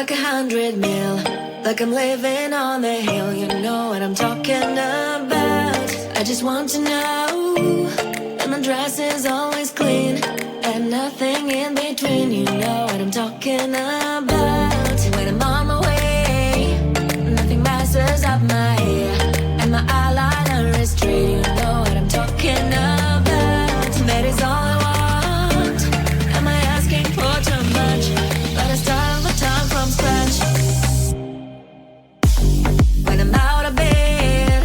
like 100 mil, like I'm living on the hill. You know what I'm talking about. I just want to know that my dress is always clean and nothing in between. You know what I'm talking about. When I'm on my way, nothing messes up my hair and my eyeliner is straight. You know what I'm talking about. That is all I want. Am I asking for too much? Let us start all the time from scratch. When I'm out of bed,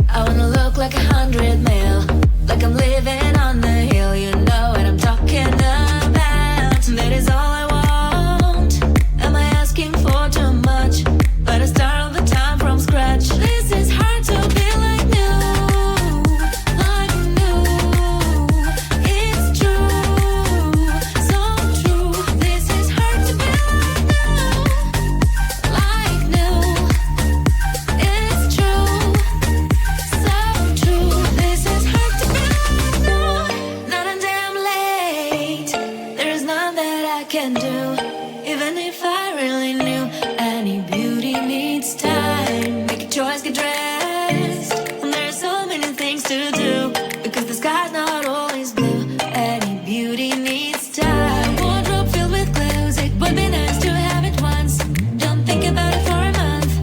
I wanna look like 100 mil, like I'm living on the hill. You know what I'm talking about. That is all I want. Am I asking for too much? Let us start all the time from scratch. This is hard to be like new, like new. It's true, so true. This is hard to be like new, it's true, so true. This is hard to be like new. Not a damn late. There is none that I can do, even if I really knew. Any beauty needs time. Make a choice, get dressed. And there are so many things to do, because the sky's not always blue. Any beauty needs time. Wardrobe filled with clothes, it would be nice to have it once. Don't think about it for a month.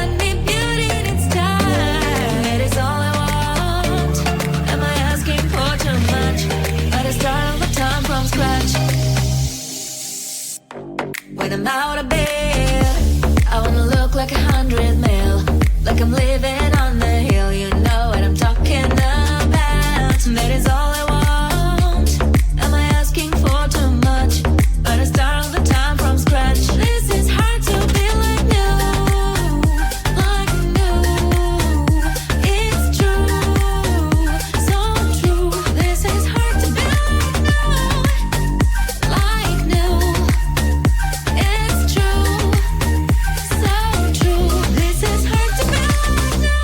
Any beauty needs time. That is all I want. Am I asking for too much? Let us start all the time from scratch. When I'm out of bed, I wanna look like 100 mil, like I'm living on the hill. You know what I'm talking about. That is all I want. Am I asking for too much? Let us start all the time from scratch. This is hard to be like new, like new. It's true, so true. This is hard to be like new. It's true, so true. This is hard to be like new.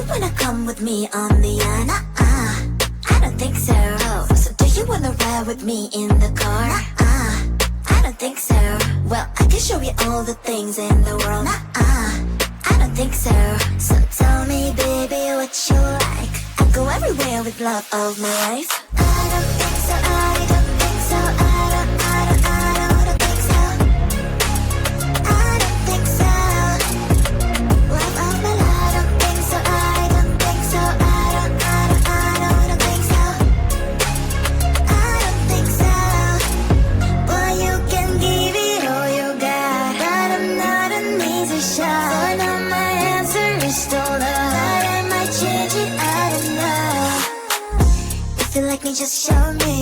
wanna come with me on the yacht? I don't think so. So do you wanna ride with me in the car? I don't think so. Well, I can show you all the things in the world. I don't think so. So tell me, baby, what you like. I go everywhere with love of my life. I don't think so, I don't think so, I don't think so. I don't think so. Love of my life. I don't think so, I don't think so, I don't think so. I don't think so. Well, you can give it all you got, but I'm not an easy shot. So now my answer is still no, but I might change it, I don't know. If you like me, just show me.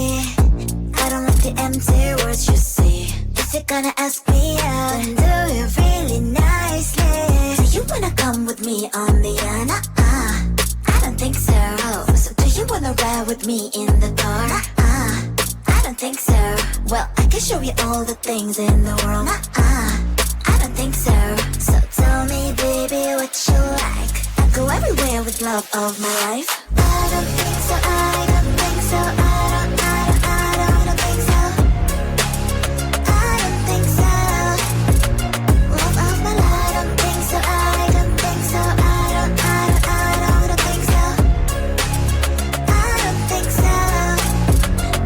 I don't like the empty words you see. If you're gonna ask me out, then do it really nicely. Do you wanna come with me on the I don't think so. So do you wanna ride with me in the car? I don't think so. Well, I can show you all the things in the world. I don't think so. So tell me, baby, what you like. I go everywhere with love of my life. I don't think so, I don't think so, I don't think so. I don't think so. Love of my life. I don't think so, I don't think so, I don't think so. I don't think so.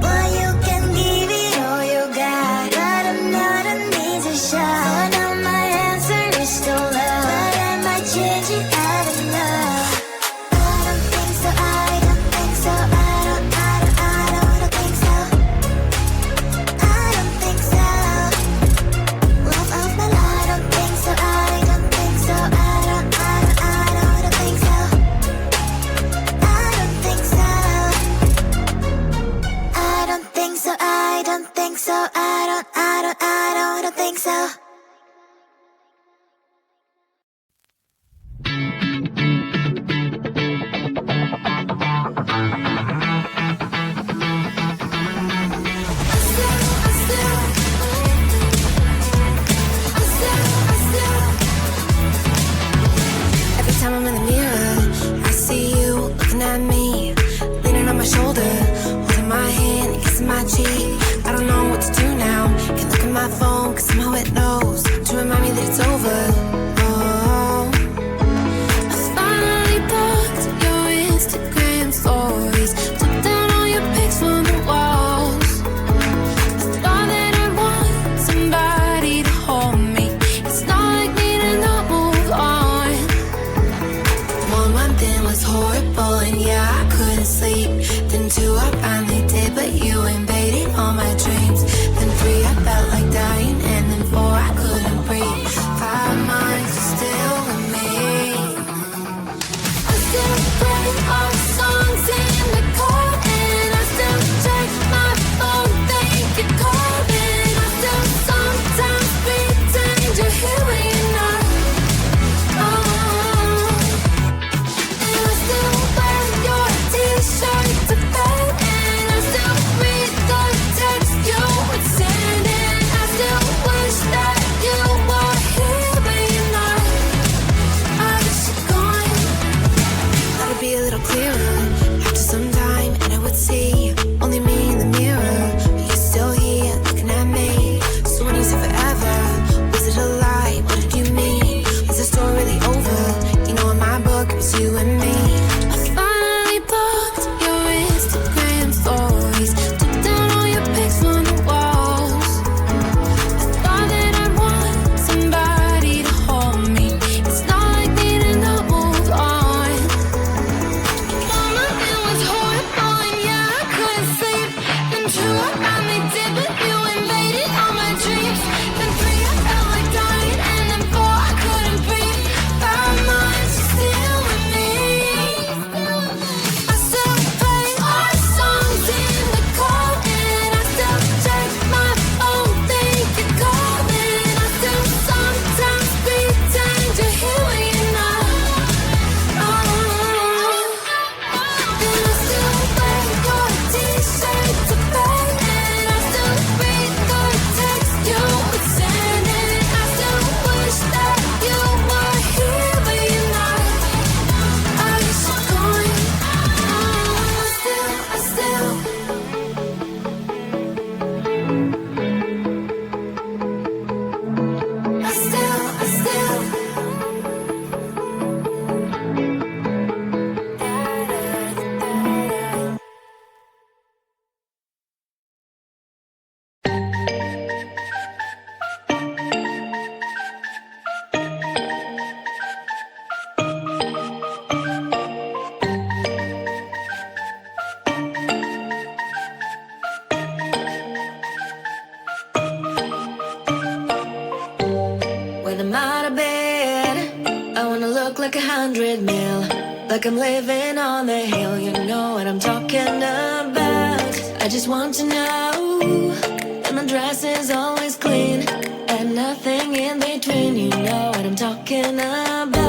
Well, you can give it all you got, but I'm not an easy shot. So now my answer is still no, but I might change it, I don't know. I don't think so, I don't think so, I don't think so. I don't think so. Love of my life. I don't think so, I don't think so, I don't think so. I don't think so. I don't think so, I don't think so, I don't think so. Every time I'm in the mirror, I see you looking at me, leaning on my shoulder, holding my hand and kissing my cheek. I don't know what to do now. Can't look at my phone, cause somehow it knows to remind me that it's over. Oh, I finally blocked your Instagram stories, took down all your pics from the walls. I thought that I want somebody to hold me. It's not like me to not move on. 1 month in was horrible, and yeah, I couldn't sleep. Then 2, I finally did, but you invaded all my dreams. Then 3, I felt like dying, and then 4, I couldn't breathe. 5 months, you're still with me. I still play our songs in the car, and I still check my phone, think you're calling. I still sometimes pretend you're here when you're not. Oh, and I still wear your t-shirt to bed. Like I'm living on the hill, you know what I'm talking about. I just want to know that my dress is always clean and nothing in between, you know what I'm talking about.